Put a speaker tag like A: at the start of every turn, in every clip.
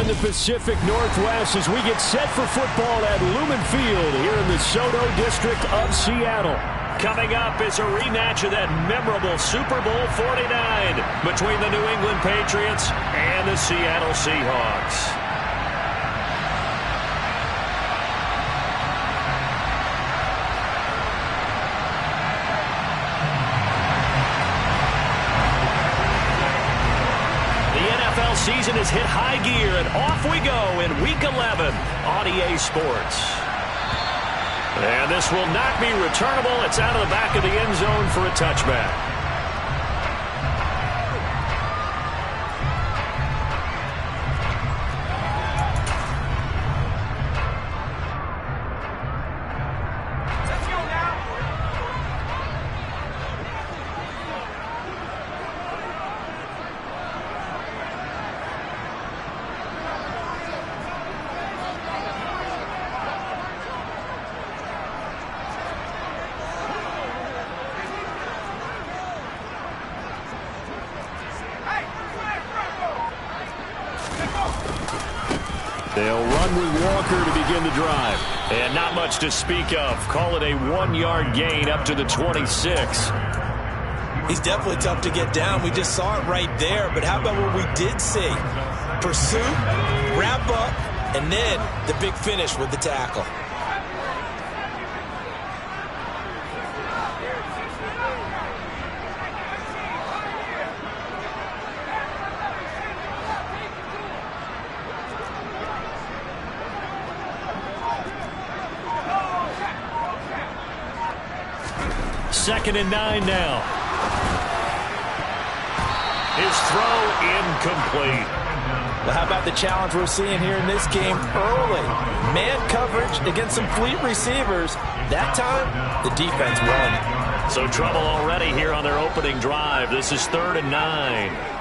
A: in the Pacific Northwest as we get set for football at Lumen Field here in the Soto District of Seattle. Coming up is a rematch of that memorable Super Bowl 49 between the New England Patriots and the Seattle Seahawks. Season has hit high gear, and off we go in Week 11 on EA Sports. And this will not be returnable. It's out of the back of the end zone for a touchback. They'll run with Walker to begin the drive. And not much to speak of. Call it a 1-yard gain up to the 26.
B: He's definitely tough to get down. We just saw it right there. But how about what we did see? Pursuit, wrap up, and then the big finish with the tackle.
A: Second and 9 now. His throw incomplete.
B: Well, how about the challenge we're seeing here in this game early? Man coverage against some fleet receivers. That time, the defense won.
A: So trouble already here on their opening drive. This is 3rd and 9.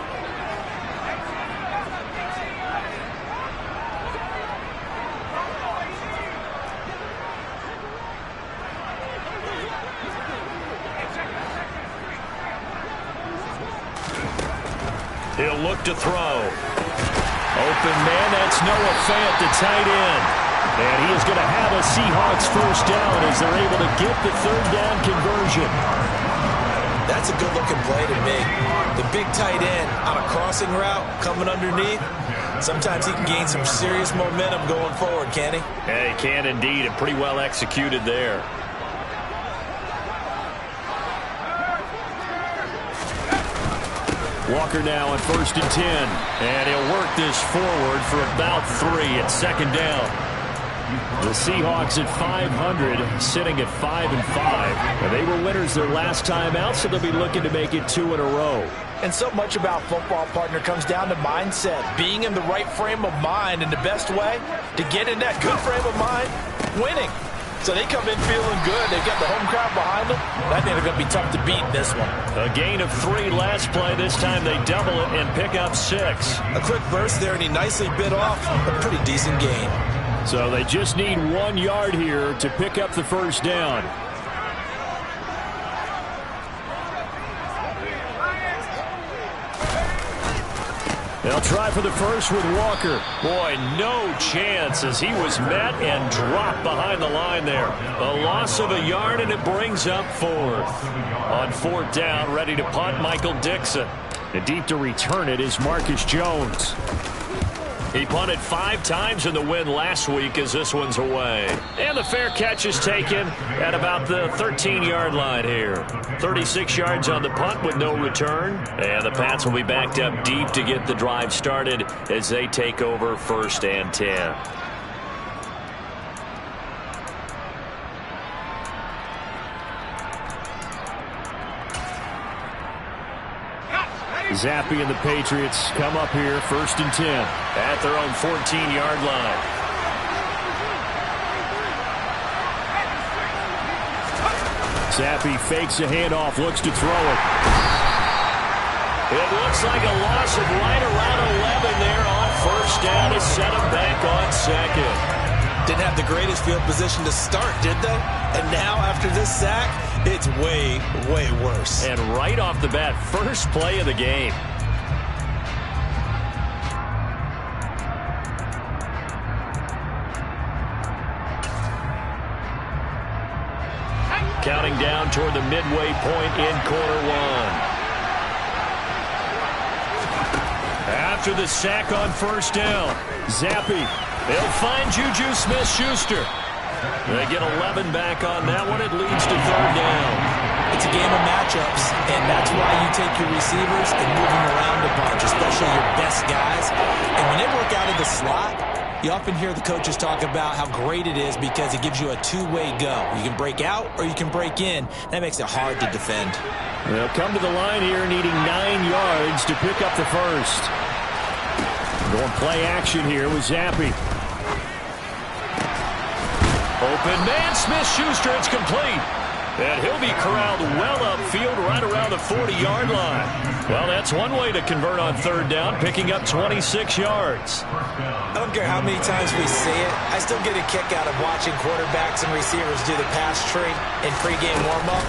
A: He'll look to throw. Open man, that's Noah Fant, the tight end. And he is going to have a Seahawks first down as they're able to get the 3rd down conversion.
B: That's a good-looking play to me. The big tight end on a crossing route coming underneath. Sometimes he can gain some serious momentum going forward, can he?
A: Yeah, he can indeed, and pretty well executed there. Walker now on 1st and 10. And he'll work this forward for about 3 at 2nd down. The Seahawks at 500, sitting at 5-5. And they were winners their last time out, so they'll be looking to make it 2 in a row.
B: And so much about football, partner, comes down to mindset. Being in the right frame of mind, and the best way to get in that good frame of mind, winning. So they come in feeling good. They've got the home crowd behind them. I think they're going to be tough to beat in this one.
A: A gain of 3 last play. This time they double it and pick up 6.
B: A quick burst there, and he nicely bit off a pretty decent gain.
A: So they just need 1 yard here to pick up the first down. They'll try for the first with Walker. Boy, no chance as he was met and dropped behind the line there. A loss of a yard, and it brings up 4th. On 4th down, ready to punt, Michael Dixon. And deep to return it is Marcus Jones. He punted 5 times in the win last week as this one's away. And the fair catch is taken at about the 13-yard line here. 36 yards on the punt with no return. And the Pats will be backed up deep to get the drive started as they take over 1st and 10. Zappi and the Patriots come up here 1st and 10 at their own 14-yard line. Zappi fakes a handoff, looks to throw it. It looks like a loss of right around 11 there on 1st down to set him back on 2nd.
B: Didn't have the greatest field position to start, did they? And now after this sack, it's way, way worse.
A: And right off the bat, first play of the game. counting down toward the midway point in quarter one. After the sack on first down, Zappi. They'll find Juju Smith-Schuster. They get 11 back on that one. It leads to third down.
B: It's a game of matchups, and that's why you take your receivers and move them around a bunch, especially your best guys. And when they work out of the slot, you often hear the coaches talk about how great it is because it gives you a two-way go. You can break out or you can break in. That makes it hard to defend.
A: They'll come to the line here needing 9 yards to pick up the first. Going play action here with Zappi. Open man, Smith-Schuster, it's complete. And he'll be corralled well upfield right around the 40-yard line. Well, that's one way to convert on third down, picking up 26 yards.
B: I don't care how many times we see it. I still get a kick out of watching quarterbacks and receivers do the pass tree in pregame warm-up.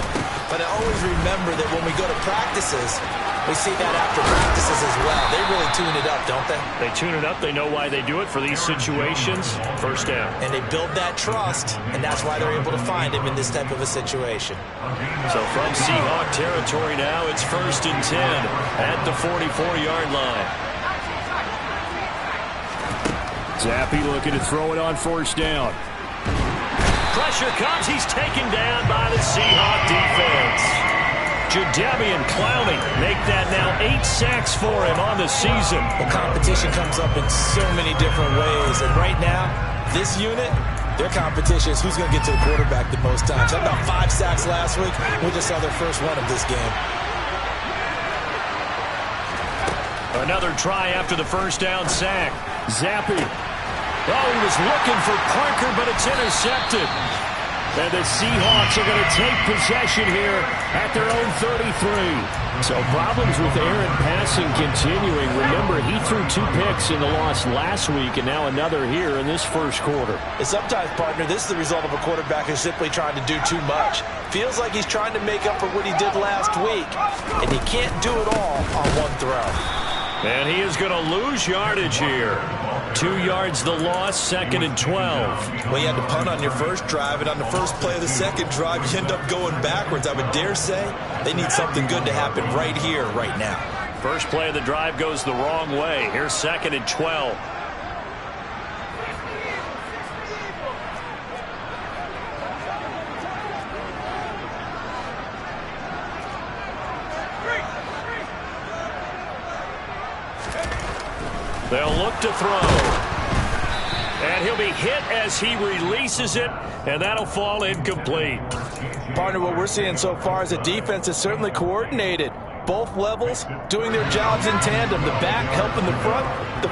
B: But I always remember that when we go to practices, we see that after practices as well. They really tune it up, don't they?
A: They tune it up. They know why they do it for these situations. First down.
B: And they build that trust, and that's why they're able to find him in this type of a situation.
A: So from Seahawk territory now, it's 1st and 10 at the 44-yard line. Zappi looking to throw it on first down. Pressure comes. He's taken down by the Seahawk defense. Jadeveon Clowney make that now 8 sacks for him on the season.
B: Well, competition comes up in so many different ways. And right now, this unit, their competition is who's going to get to the quarterback the most times. Had about 5 sacks last week. We just saw their first one of this game.
A: Another try after the first down sack. Zappi. Oh, he was looking for Parker, but it's intercepted. And the Seahawks are going to take possession here at their own 33. So problems with errant passing continuing. Remember, he threw 2 picks in the loss last week and now another here in this first quarter.
B: And sometimes, partner, this is the result of a quarterback who's simply trying to do too much. Feels like he's trying to make up for what he did last week. And he can't do it all on one throw.
A: And he is going to lose yardage here. 2 yards the loss, 2nd and 12.
B: Well, you had to punt on your first drive, and on the first play of the second drive, you end up going backwards. I would dare say they need something good to happen right here, right now.
A: First play of the drive goes the wrong way. Here's 2nd and 12. They'll look to throw. And he'll be hit as he releases it, and that'll fall incomplete.
B: Partner, what we're seeing so far is the defense is certainly coordinated. Both levels doing their jobs in tandem. The back helping the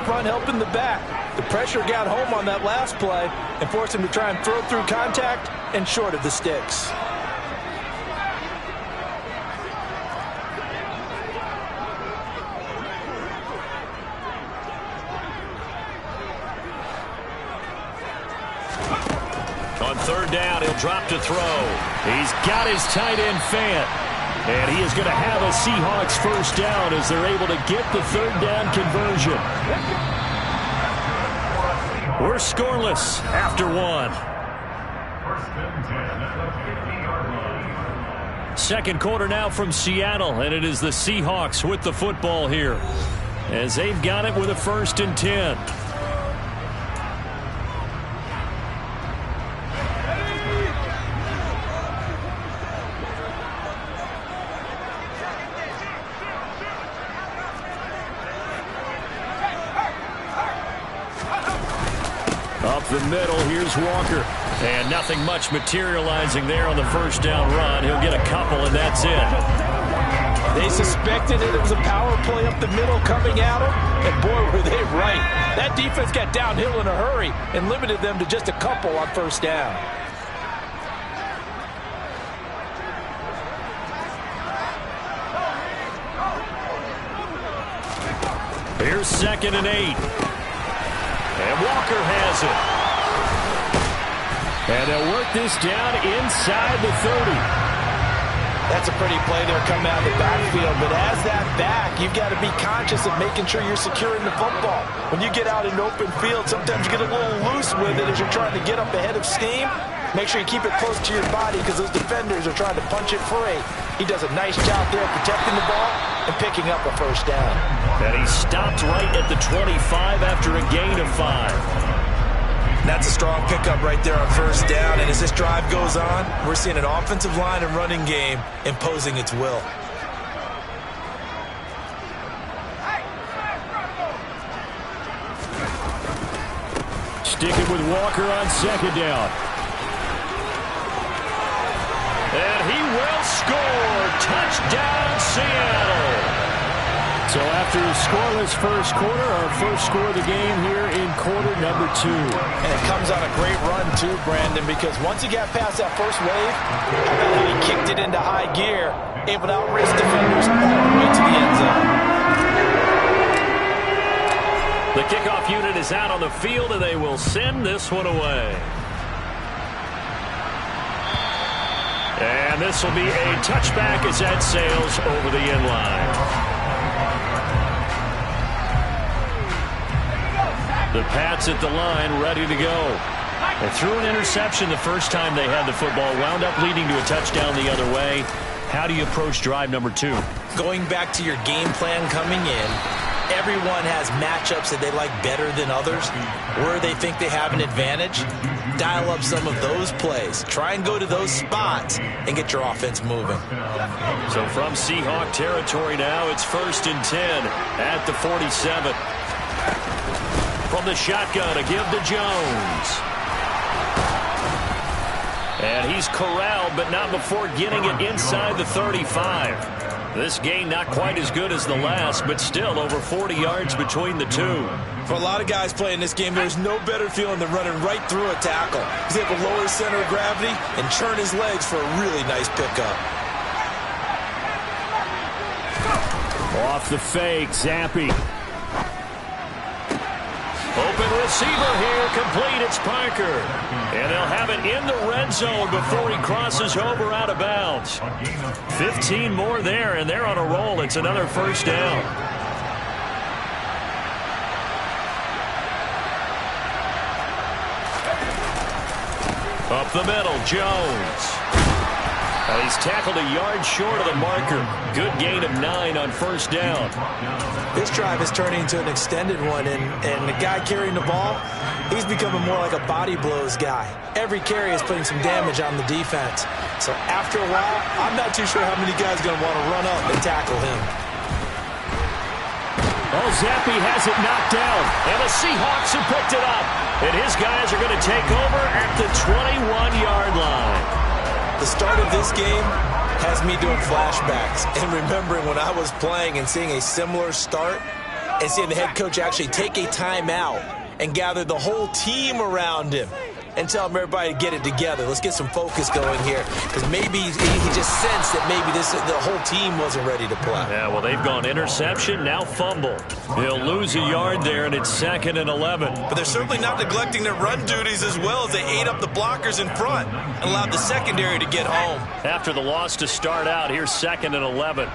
B: front helping the back. The pressure got home on that last play and forced him to try and throw through contact and short of the sticks.
A: On third down, he'll drop to throw. He's got his tight end Fant. And he is going to have a Seahawks first down as they're able to get the third down conversion. We're scoreless after 1. Second quarter now from Seattle, and it is the Seahawks with the football here as they've got it with a 1st and 10. Up the middle, here's Walker. And nothing much materializing there on the first down run. He'll get a couple, and that's it.
B: They suspected it was a power play up the middle coming at them, and boy, were they right. That defense got downhill in a hurry and limited them to just a couple on first down.
A: Here's 2nd and 8. And Walker has it. And they'll work this down inside the 30.
B: That's a pretty play there coming out of the backfield. But as that back, you've got to be conscious of making sure you're securing the football. When you get out in open field, sometimes you get a little loose with it as you're trying to get up ahead of steam. Make sure you keep it close to your body because those defenders are trying to punch it free. He does a nice job there protecting the ball and picking up a first down.
A: And he stopped right at the 25 after a gain of 5.
B: That's a strong pickup right there on first down. And as this drive goes on, we're seeing an offensive line and running game imposing its will.
A: Sticking with Walker on second down. And he will score. Touchdown, Seattle. So after a scoreless first quarter, our first score of the game here in quarter number 2.
B: And it comes on a great run too, Brandon, because once he got past that first wave, he kicked it into high gear, able to outrace defenders all the way to the end zone.
A: The kickoff unit is out on the field, and they will send this one away. And this will be a touchback as that sails over the end line. The Pats at the line, ready to go. They threw an interception the first time they had the football, wound up leading to a touchdown the other way. How do you approach drive number 2?
B: Going back to your game plan coming in, everyone has matchups that they like better than others. Where they think they have an advantage, dial up some of those plays. Try and go to those spots and get your offense moving.
A: So from Seahawk territory now, it's 1st and 10 at the 47. From the shotgun, a give to Jones. And he's corralled, but not before getting it inside the 35. This gain not quite as good as the last, but still over 40 yards between the two.
B: For a lot of guys playing this game, there's no better feeling than running right through a tackle. He's able to lower his center of gravity and churn his legs for a really nice pickup.
A: Off the fake, Zappi. Open receiver here, complete, it's Parker. And they'll have it in the red zone before he crosses over out of bounds. 15 more there, and they're on a roll. It's another first down. Up the middle, Jones. And he's tackled a yard short of the marker. Good gain of 9 on first down.
B: This drive is turning into an extended one, and the guy carrying the ball, he's becoming more like a body blows guy. Every carry is putting some damage on the defense. So after a while, I'm not too sure how many guys are going to want to run up and tackle him.
A: Oh, Zappi has it knocked down, and the Seahawks have picked it up. And his guys are going to take over at the 21-yard line.
B: The start of this game has me doing flashbacks and remembering when I was playing and seeing a similar start and seeing the head coach actually take a timeout and gather the whole team around him and tell him everybody to get it together. Let's get some focus going here, because maybe he just sensed that maybe the whole team wasn't ready to play.
A: Yeah, well, they've gone interception, now fumble. He'll lose a yard there, and it's 2nd and 11.
B: But they're certainly not neglecting their run duties as well, as they ate up the blockers in front and allowed the secondary to get home.
A: After the loss to start out, here's 2nd and 11.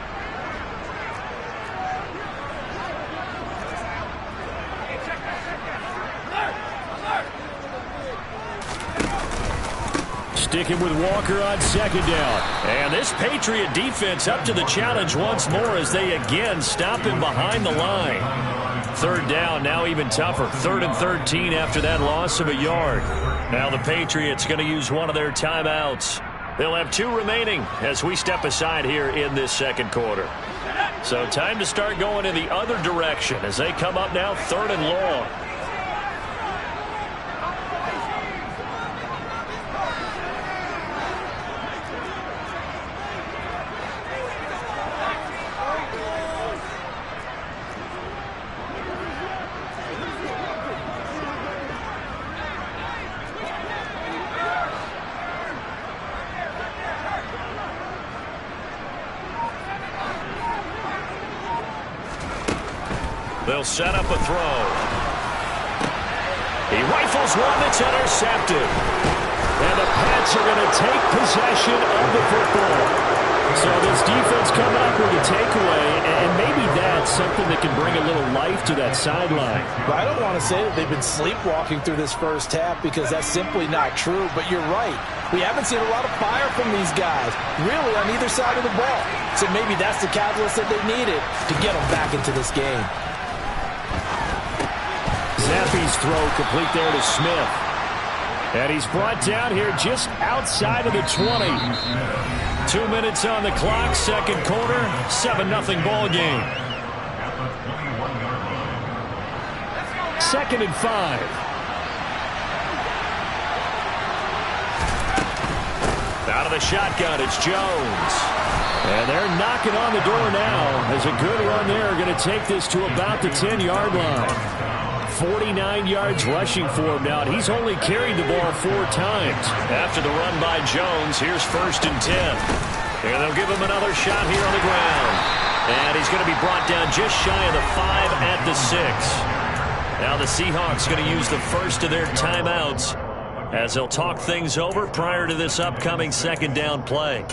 A: Sticking with Walker on second down. And this Patriot defense up to the challenge once more as they again stop him behind the line. 3rd down, now even tougher. 3rd and 13 after that loss of a yard. Now the Patriots going to use one of their timeouts. They'll have 2 remaining as we step aside here in this second quarter. So time to start going in the other direction as they come up now 3rd and long. They'll set up a throw. He rifles one that's intercepted. And the Pats are going to take possession of the football. So this defense coming up with a takeaway, and maybe that's that's something that can bring a little life to that sideline.
B: But I don't want to say that they've been sleepwalking through this first half because that's simply not true. But you're right. We haven't seen a lot of fire from these guys, really, on either side of the ball. So maybe that's the catalyst that they needed to get them back into this game.
A: Zappe's throw complete there to Smith. And he's brought down here just outside of the 20. 2 minutes on the clock, second quarter, 7-0 ball game. 2nd and 5. Out of the shotgun, it's Jones. And they're knocking on the door now as a good run there. Going to take this to about the 10-yard line. 49 yards rushing for him now. He's only carried the ball 4 times. After the run by Jones, here's 1st and 10. And they'll give him another shot here on the ground. And he's going to be brought down just shy of the 5 at the 6. Now the Seahawks going to use the first of their timeouts as they'll talk things over prior to this upcoming 2nd down play.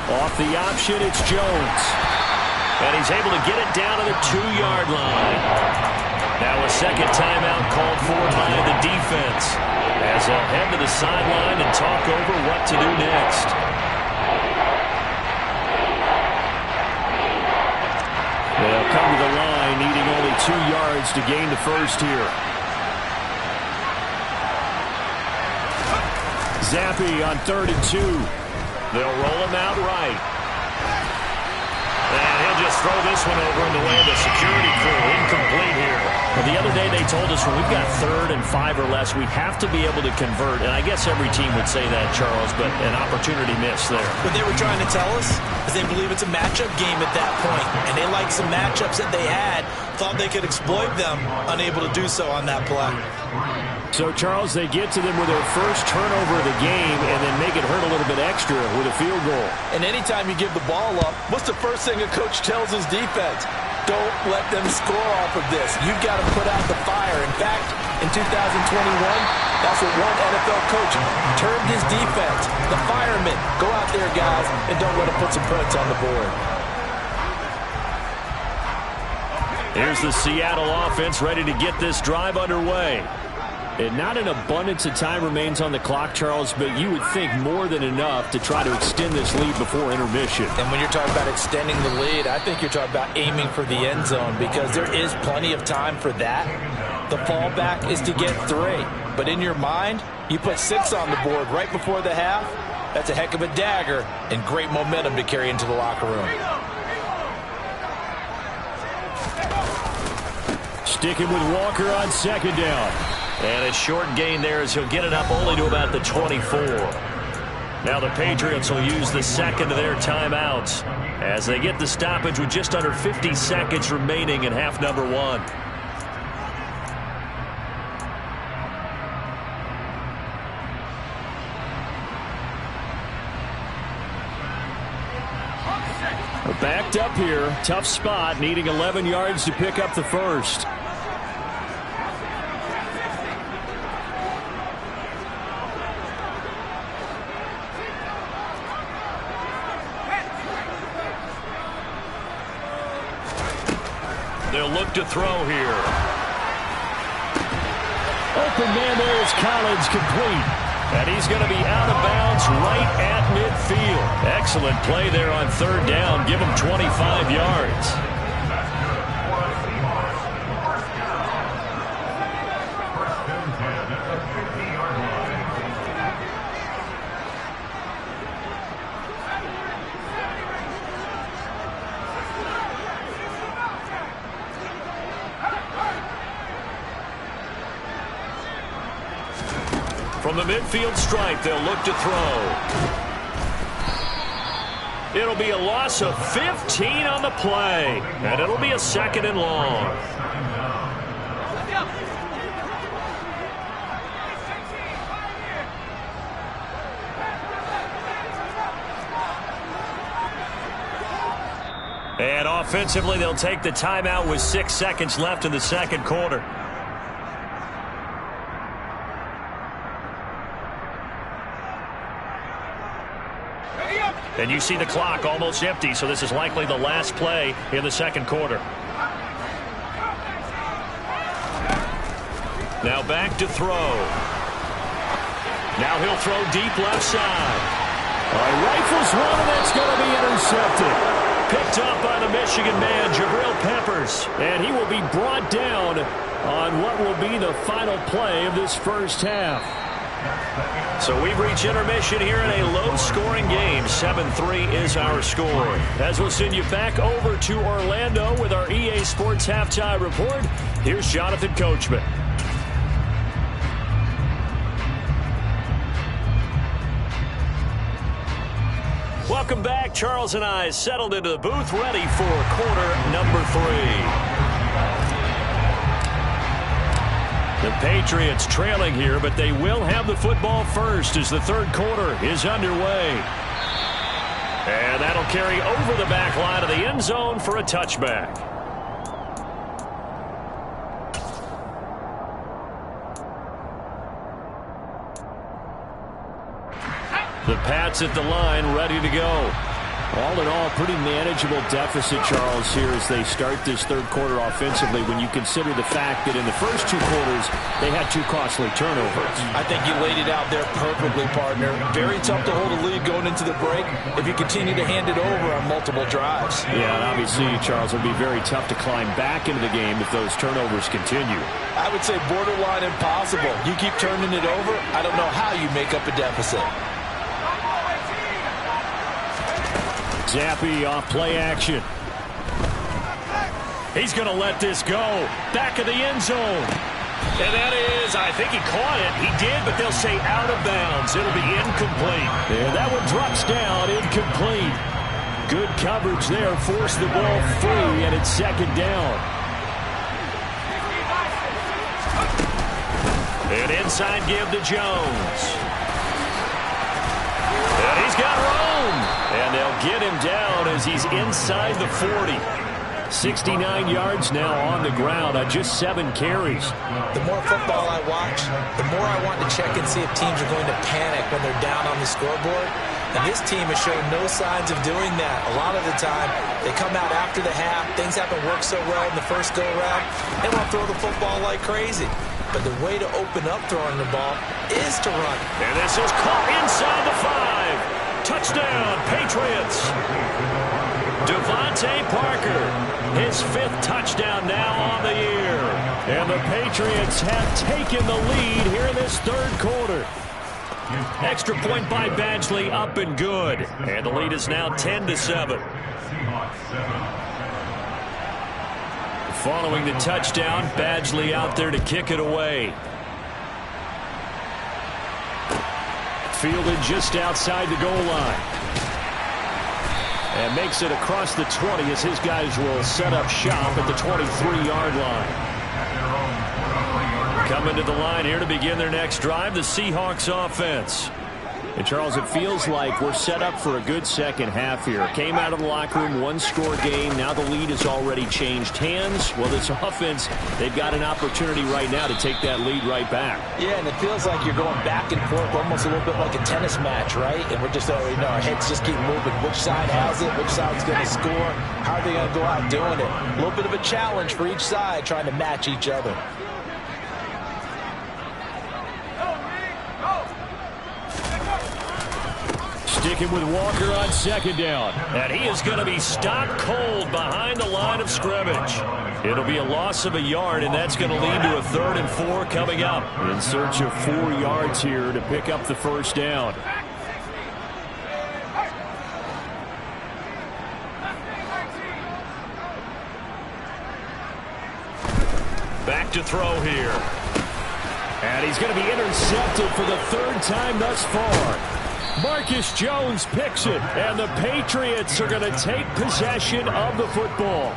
A: Off the option, it's Jones. And he's able to get it down to the 2-yard line. Now a second timeout called for by the defense as they'll head to the sideline and talk over what to do next. They'll come to the line needing only 2 yards to gain the first here. Zappe on 3rd and 2. They'll roll him out right. And he'll just throw this one over in the way of the security crew. Incomplete here. Well, the other day they told us when we've got 3rd and 5 or less, we have to be able to convert. And I guess every team would say that, Charles, but an opportunity missed there.
B: What they were trying to tell us is they believe it's a matchup game at that point. And they liked some matchups that they had, thought they could exploit them, unable to do so on that play.
A: So, Charles, they get to them with their first turnover of the game and then make it hurt a little bit extra with a field goal. And anytime you give the ball up, what's the first thing a coach tells his defense? Don't let them score off of this. You've got to put out the fire. In fact, in 2021, that's what one NFL coach termed his defense. The firemen. Go out there, guys, and don't let them put some points on the board. Here's the Seattle offense ready to get this drive underway. And not an abundance of time remains on the clock, Charles, but you would think more than enough to try to extend this lead before intermission. And when you're talking about extending the lead, I think you're talking about aiming for the end zone because there is plenty of time for that. The fallback is to get 3. But in your mind, you put 6 on the board right before the half. That's a heck of a dagger and great momentum to carry into the locker room. Sticking with Walker on 2nd down. And a short gain there as he'll get it up only to about the 24. Now the Patriots will use the 2nd of their timeouts as they get the stoppage with just under 50 seconds remaining in half number 1. We're backed up here. Tough spot, needing 11 yards to pick up the first. They'll look to throw here. Open man there is Collins, complete. And he's going to be out of bounds right at midfield. Excellent play there on 3rd down. Give him 25 yards. From the midfield stripe, they'll look to throw. It'll be a loss of 15 on the play, and it'll be a 2nd and long. And offensively, they'll take the timeout with 6 seconds left in the 2nd quarter. And you see the clock almost empty, so this is likely the last play in the second quarter. Now back to throw. Now he'll throw deep left side. Rifles one, and that's going to be intercepted. Picked up by the Michigan man, Jabril Peppers. And he will be brought down on what will be the final play of this first half. So we've reached intermission here in a low-scoring game. 7-3 is our score. As we'll send you back over to Orlando with our EA Sports Halftime Report, here's Jonathan Coachman. Welcome back. Charles and I settled into the booth, ready for quarter number 3. The Patriots trailing here, but they will have the football first as the third quarter is underway. And that'll carry over the back line of the end zone for a touchback. The Pats at the line, ready to go. All in all, pretty manageable deficit, Charles, here as they start this third quarter offensively when you consider the fact that in the first 2 quarters, they had 2 costly turnovers.
B: I think you laid it out there perfectly, partner. Very tough to hold a lead going into the break if you continue to hand it over on multiple drives.
A: Yeah, and obviously, Charles, it would be very tough to climb back into the game if those turnovers continue.
B: I would say borderline impossible. You keep turning it over, I don't know how you make up a deficit.
A: Zappi off play action. He's going to let this go. Back of the end zone. And that is, I think he caught it. He did, but they'll say out of bounds. It'll be incomplete. And that one drops down, incomplete. Good coverage there. Forced the ball free, and it's second down. An inside give to Jones. And he's got room. And they'll get him down as he's inside the 40. 69 yards now on the ground on just 7 carries.
C: The more football I watch, the more I want to check and see if teams are going to panic when they're down on the scoreboard. And this team has shown no signs of doing that. A lot of the time, they come out after the half. Things haven't worked so well in the first go-around. They want to throw the football like crazy. But the way to open up throwing the ball is to run.
A: And this is caught inside the 5. Touchdown, Patriots. Devontae Parker, his 5th touchdown now on the year. And the Patriots have taken the lead here in this third quarter. Extra point by Badgley, up and good. And the lead is now 10-7. Following the touchdown, Badgley out there to kick it away. Fielded just outside the goal line. And makes it across the 20 as his guys will set up shop at the 23-yard line. Coming to the line here to begin their next drive, the Seahawks offense. And, Charles, it feels like we're set up for a good second half here. Came out of the locker room, 1-score game. Now the lead has already changed hands. Well, this offense, they've got an opportunity right now to take that lead right back.
C: Yeah, and it feels like you're going back and forth almost a little bit like a tennis match, right? And we're just already know our heads just keep moving. Which side has it? Which side's going to score? How are they going to go out doing it? A little bit of a challenge for each side trying to match each other.
A: Sticking with Walker on second down. And he is going to be stopped cold behind the line of scrimmage. It'll be a loss of a yard, and that's going to lead to a 3rd and 4 coming up. In search of 4 yards here to pick up the first down. Back to throw here. And he's going to be intercepted for the 3rd time thus far. Marcus Jones picks it, and the Patriots are going to take possession of the football.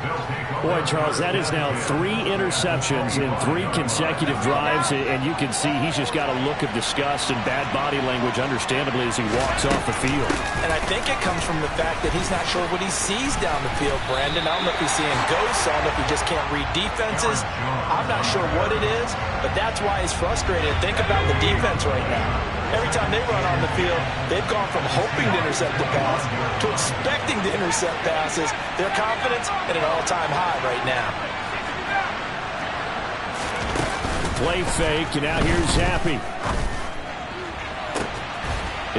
A: Boy, Charles, that is now 3 interceptions in 3 consecutive drives, and you can see he's just got a look of disgust and bad body language, understandably, as he walks off the field.
C: And I think it comes from the fact that he's not sure what he sees down the field, Brandon. I don't know if he's seeing ghosts. I don't know if he just can't read defenses. I'm not sure what it is, but that's why he's frustrated. Think about the defense right now.
B: Every time they run on the field, they've gone from hoping to intercept the pass to expecting to intercept passes. Their confidence at an all-time high right now.
A: Play fake, and now here's Happy.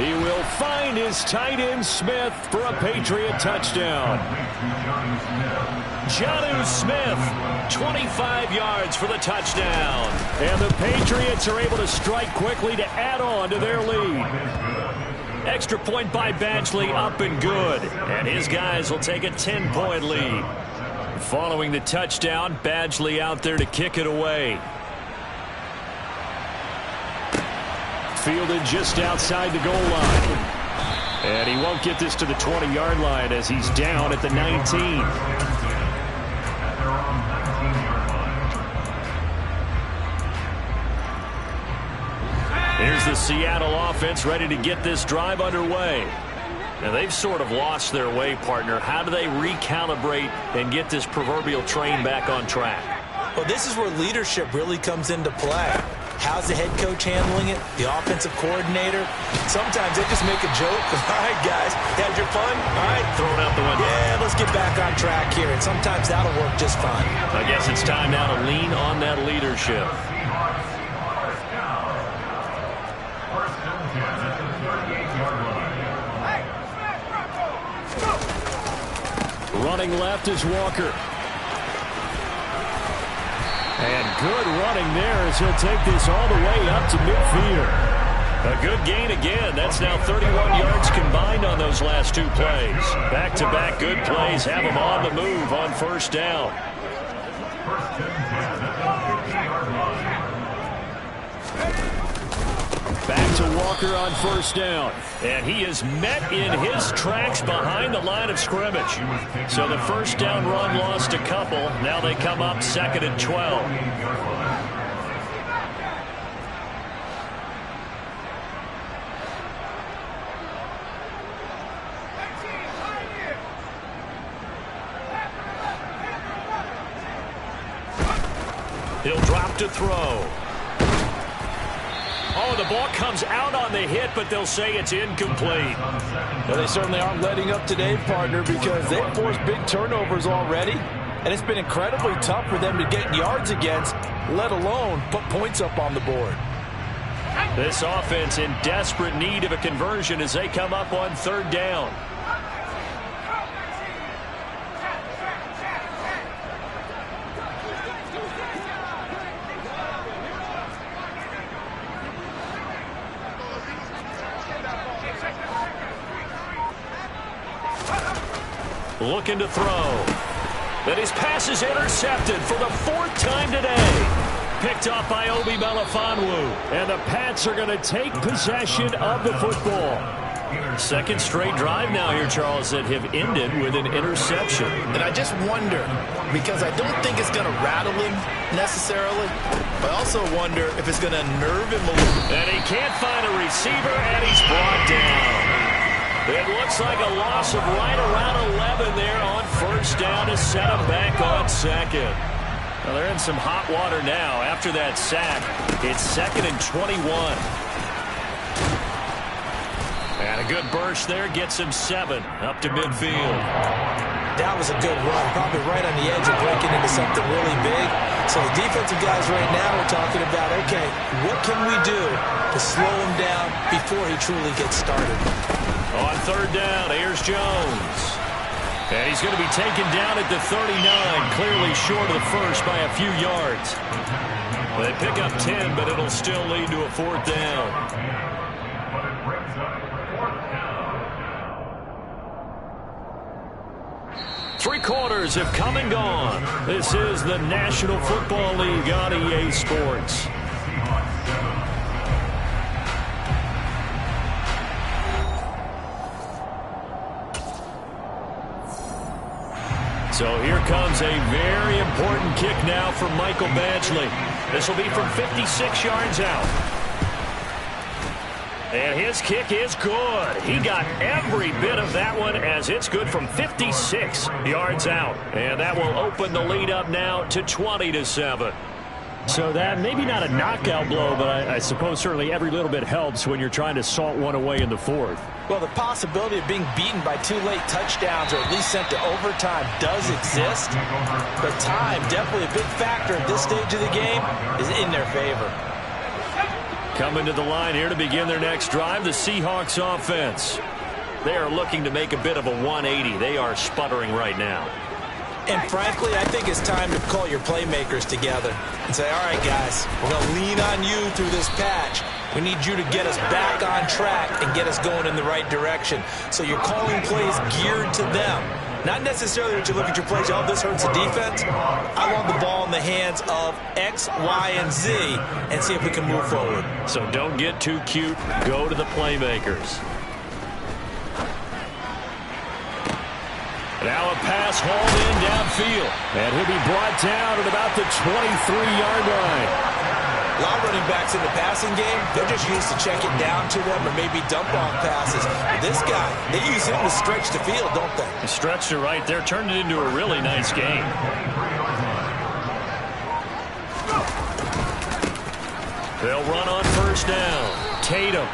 A: He will find his tight end Smith for a Patriot touchdown. Jonnu Smith, 25 yards for the touchdown. And the Patriots are able to strike quickly to add on to their lead. Extra point by Badgley, up and good. And his guys will take a 10-point lead. Following the touchdown, Badgley out there to kick it away. Fielded just outside the goal line. And he won't get this to the 20-yard line as he's down at the 19. Here's the Seattle offense ready to get this drive underway. Now they've sort of lost their way, partner. How do they recalibrate and get this proverbial train back on track?
C: Well, this is where leadership really comes into play. How's the head coach handling it? The offensive coordinator? Sometimes they just make a joke. All right, guys, you had your fun? All right,
A: throw it out the window.
C: Yeah, let's get back on track here. And sometimes that'll work just fine.
A: I guess it's time now to lean on that leadership. Running left is Walker. And good running there as he'll take this all the way up to midfield. A good gain again. That's now 31 yards combined on those last two plays. Back-to-back good plays have them on the move on first down. Back to Walker on first down. And he is met in his tracks behind the line of scrimmage. So the first down run lost a couple. Now they come up 2nd and 12. He'll drop to throw. Oh, the ball comes out on the hit, but they'll say it's incomplete.
B: Well, they certainly aren't letting up today, partner, because they've forced big turnovers already. And it's been incredibly tough for them to get yards against, let alone put points up on the board.
A: This offense in desperate need of a conversion as they come up on 3rd down. Looking to throw. But his pass is intercepted for the 4th time today. Picked off by Obi Melifonwu. And the Pats are going to take possession of the football. 2nd straight drive now here, Charles, that have ended with an interception.
B: And I just wonder, because I don't think it's going to rattle him necessarily, but I also wonder if it's going to nerve him a little.
A: And he can't find a receiver, and he's brought down. It looks like a loss of right around 11 there on first down to set him back on 2nd. Well, they're in some hot water now. After that sack, it's 2nd and 21. And a good burst there gets him 7 up to midfield.
C: That was a good run, probably right on the edge of breaking into something really big. So the defensive guys right now are talking about, okay, what can we do to slow him down before he truly gets started?
A: On 3rd down, here's Jones. And he's going to be taken down at the 39, clearly short of the first by a few yards. They pick up 10, but it'll still lead to a 4th down. Three quarters have come and gone. This is the National Football League on EA Sports. So here comes a very important kick now from Michael Badgley. This will be from 56 yards out. And his kick is good. He got every bit of that one as it's good from 56 yards out. And that will open the lead up now to 20-7. So that maybe not a knockout blow, but I suppose certainly every little bit helps when you're trying to salt one away in the fourth.
B: Well, the possibility of being beaten by 2 late touchdowns or at least sent to overtime does exist. But time, definitely a big factor at this stage of the game, is in their favor.
A: Coming to the line here to begin their next drive, the Seahawks offense. They are looking to make a bit of a 180. They are sputtering right now.
B: And frankly, I think it's time to call your playmakers together and say, all right, guys, we're going to lean on you through this patch. We need you to get us back on track and get us going in the right direction. So you're calling plays geared to them. Not necessarily that you look at your plays, oh, this hurts the defense. I want the ball in the hands of X, Y, and Z and see if we can move forward.
A: So don't get too cute. Go to the playmakers. Now a pass hauled in downfield. And he'll be brought down at about the 23-yard line.
B: A lot of running backs in the passing game, they're just used to check it down to them or maybe dump off passes. But this guy, they use him to stretch the field, don't they?
A: He stretched it right there, turned it into a really nice game. They'll run on first down. Tatum.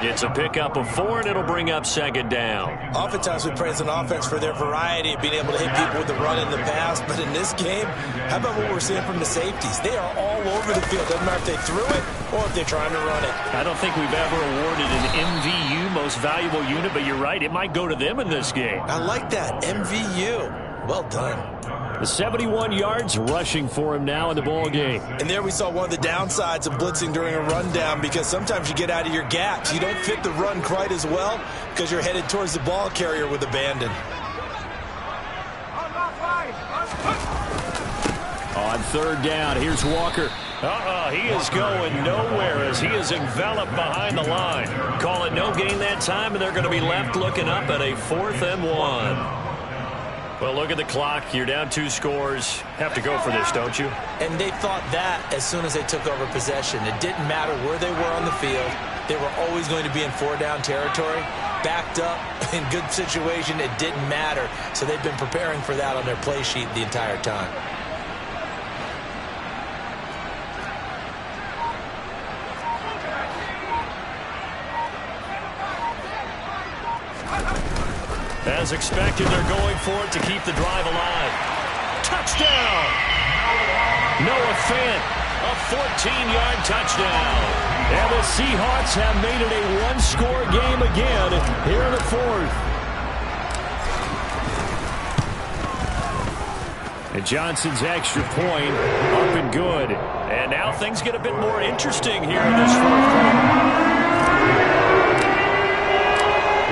A: It's a pickup of 4, and it'll bring up second down.
B: Oftentimes we praise an offense for their variety of being able to hit people with the run and the pass. But in this game, how about what we're seeing from the safeties? They are all over the field. Doesn't matter if they threw it or if they're trying to run it.
A: I don't think we've ever awarded an MVU, most valuable unit, but you're right. It might go to them in this game.
B: I like that. MVU. Well done.
A: The 71 yards rushing for him now in the ball game.
B: And there we saw one of the downsides of blitzing during a rundown, because sometimes you get out of your gaps. You don't fit the run quite as well because you're headed towards the ball carrier with abandon.
A: On third down, here's Walker. He is going nowhere as he is enveloped behind the line. Call it no gain that time, and they're going to be left looking up at a 4th and 1. Well, look at the clock. You're down 2 scores. Have to go for this, don't you?
B: And they thought that as soon as they took over possession. It didn't matter where they were on the field. They were always going to be in 4-down territory. Backed up, in good situation, it didn't matter. So they've been preparing for that on their play sheet the entire time.
A: As expected, they're going for it to keep the drive alive. Touchdown! Noah Fant, a 14-yard touchdown. And the Seahawks have made it a 1-score game again here in the 4th. And Johnson's extra point up and good. And now things get a bit more interesting here in this 4th quarter.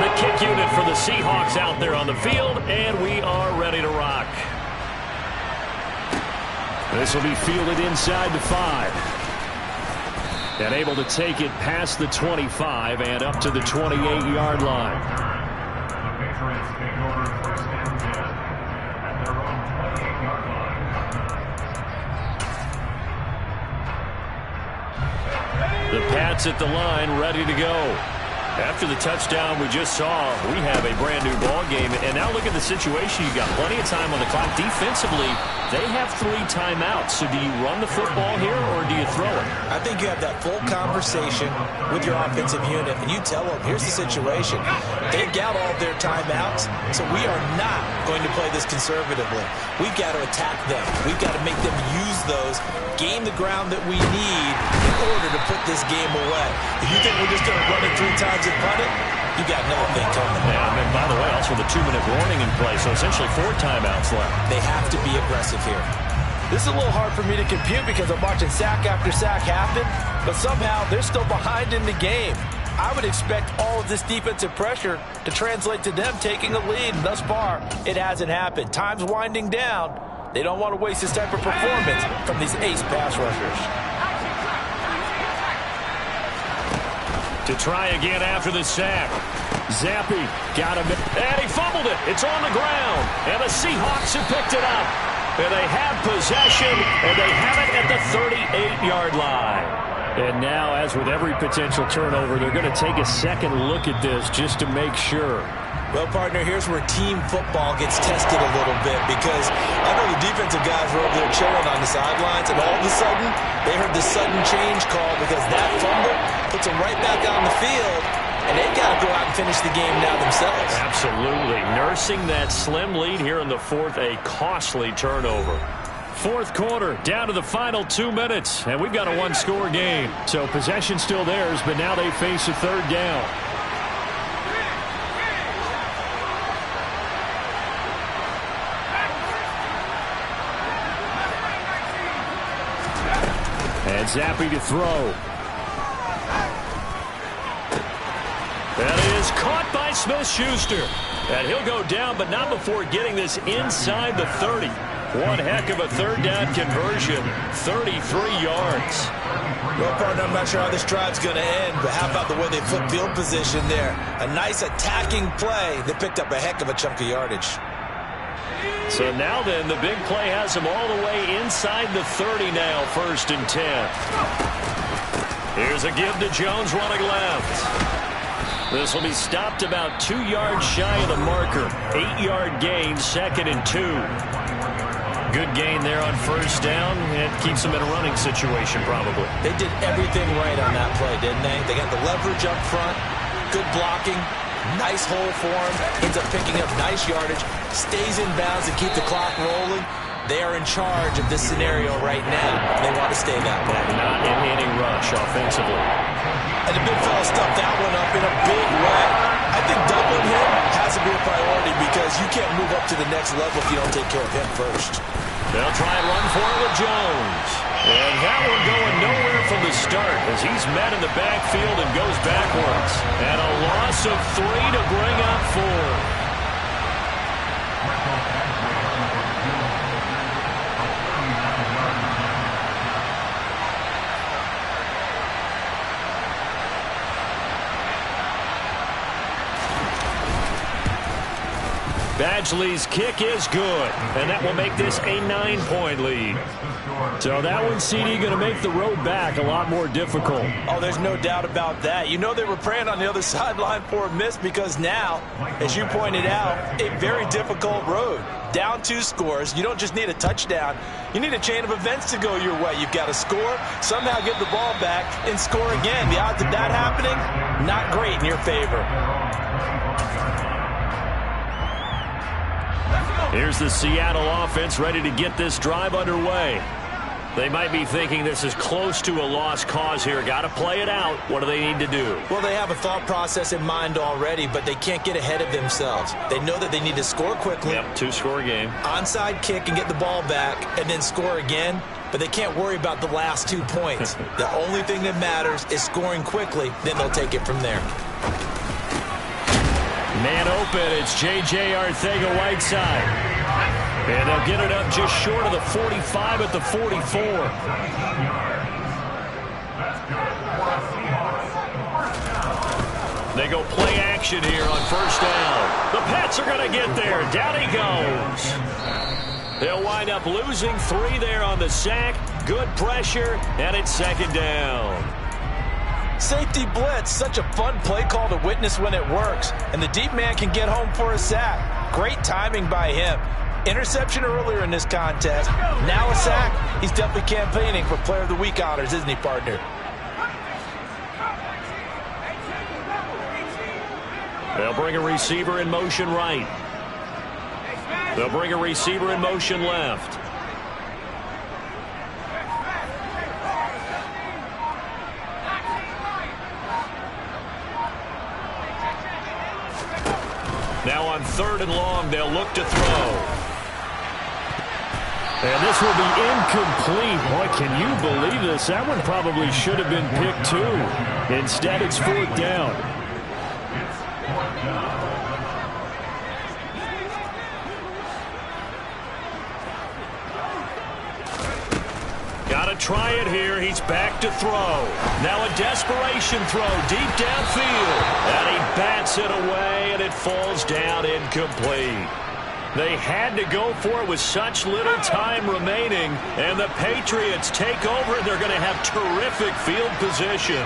A: The kick unit for the Seahawks out there on the field, and we are ready to rock. This will be fielded inside the 5. And able to take it past the 25 and up to the 28-yard line. The Pats at the line, ready to go. After the touchdown we just saw, we have a brand-new ball game. And now look at the situation. You've got plenty of time on the clock. Defensively, they have 3 timeouts. So do you run the football here or do you throw it?
B: I think you have that full conversation with your offensive unit, and you tell them, here's the situation. They've got all their timeouts, so we are not going to play this conservatively. We've got to attack them. We've got to make them use those, gain the ground that we need in order to put this game away. If you think we're just going to run it 3 times and punt it, you got another thing coming.
A: Yeah, and by the way, also the 2-minute warning in play, so essentially 4 timeouts left.
B: They have to be aggressive here. This is a little hard for me to compute because I'm watching sack after sack happen, but somehow they're still behind in the game. I would expect all of this defensive pressure to translate to them taking a lead. And thus far, it hasn't happened. Time's winding down. They don't want to waste this type of performance from these ace pass rushers.
A: To try again after the sack. Zappi got him, and he fumbled it. It's on the ground, and the Seahawks have picked it up. And they have possession, and they have it at the 38-yard line. And now, as with every potential turnover, they're going to take a second look at this just to make sure.
C: Well, partner, here's where team football gets tested a little bit because I know the defensive guys were over there chilling on the sidelines, and all of a sudden, they heard the sudden change call because that fumble puts them right back on the field, and they've got to go out and finish the game now themselves.
A: Absolutely. Nursing that slim lead here in the fourth, a costly turnover. Fourth quarter, down to the final 2 minutes, and we've got a one-score game. So possession still theirs, but now they face a third down. And Zappi to throw. That is caught by Smith-Schuster. And he'll go down, but not before getting this inside the 30. One heck of a third down conversion. 33 yards.
C: Well, partner, I'm not sure how this drive's going to end, but how about the way they flip field position there? A nice attacking play that picked up a heck of a chunk of yardage.
A: So now then, the big play has him all the way inside the 30 now, 1st and 10. Here's a give to Jones running left. This will be stopped about 2 yards shy of the marker. 8-yard gain, 2nd and 2. Good gain there on 1st down. It keeps them in a running situation probably.
C: They did everything right on that play, didn't they? They got the leverage up front, good blocking, nice hole for him, ends up picking up nice yardage, stays in bounds to keep the clock rolling. They are in charge of this scenario right now. They want to stay that way.
A: Not in any rush offensively.
C: And the big fella stuffed that one up in a big way. I think doubling him has to be a priority because you can't move up to the next level if you don't take care of him first.
A: They'll try and run for it with Jones. And that one going nowhere from the start as he's met in the backfield and goes backwards. And a loss of 3 to bring up 4. Badgley's kick is good, and that will make this a 9-point lead. So that one, CD, going to make the road back a lot more difficult.
B: Oh, there's no doubt about that. You know they were praying on the other sideline for a miss because now, as you pointed out, a very difficult road. Down 2 scores. You don't just need a touchdown. You need a chain of events to go your way. You've got to score, somehow get the ball back, and score again. The odds of that happening, not great in your favor.
A: Here's the Seattle offense ready to get this drive underway. They might be thinking this is close to a lost cause here. Got to play it out. What do they need to do?
C: Well, they have a thought process in mind already, but they can't get ahead of themselves. They know that they need to score quickly.
A: Yep, 2-score game.
C: Onside kick and get the ball back and then score again, but they can't worry about the last 2 points. The only thing that matters is scoring quickly, then they'll take it from there.
A: Man open, it's J.J. Arcega-Whiteside. And they'll get it up just short of the 45 at the 44. They go play action here on 1st down. The Pats are going to get there. Down he goes. They'll wind up losing 3 there on the sack. Good pressure, and it's 2nd down.
B: Safety blitz, such a fun play call to witness when it works. And the deep man can get home for a sack. Great timing by him. Interception earlier in this contest. Now a sack. He's definitely campaigning for Player of the Week honors, isn't he, partner?
A: They'll bring a receiver in motion right. They'll bring a receiver in motion left. Now on 3rd and long, they'll look to throw. And this will be incomplete. Boy, can you believe this? That one probably should have been picked too. Instead, it's 4th down. Got to try it here. He's back to throw. Now a desperation throw deep downfield. And he bats it away, and it falls down incomplete. They had to go for it with such little time remaining. And the Patriots take over, and they're going to have terrific field position.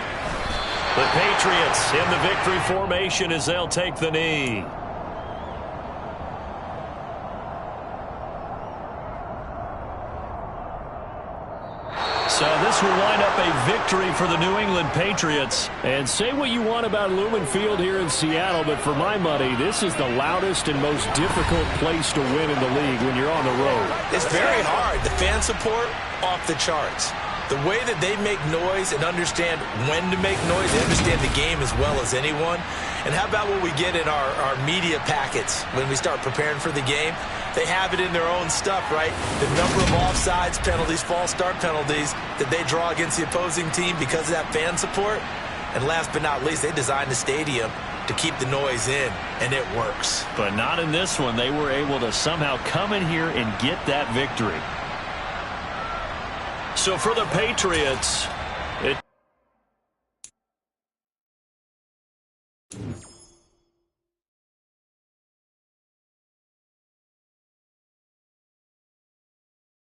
A: The Patriots in the victory formation as they'll take the knee. So this will wind up a victory for the New England Patriots. And say what you want about Lumen Field here in Seattle, but for my money, this is the loudest and most difficult place to win in the league when you're on the road.
C: It's very hard. The fan support, off the charts. The way that they make noise and understand when to make noise, they understand the game as well as anyone. And how about what we get in our media packets when we start preparing for the game? They have it in their own stuff, right? The number of offsides penalties, false start penalties that they draw against the opposing team because of that fan support. And last but not least, they designed the stadium to keep the noise in, and it works.
A: But not in this one. They were able to somehow come in here and get that victory. So for the Patriots,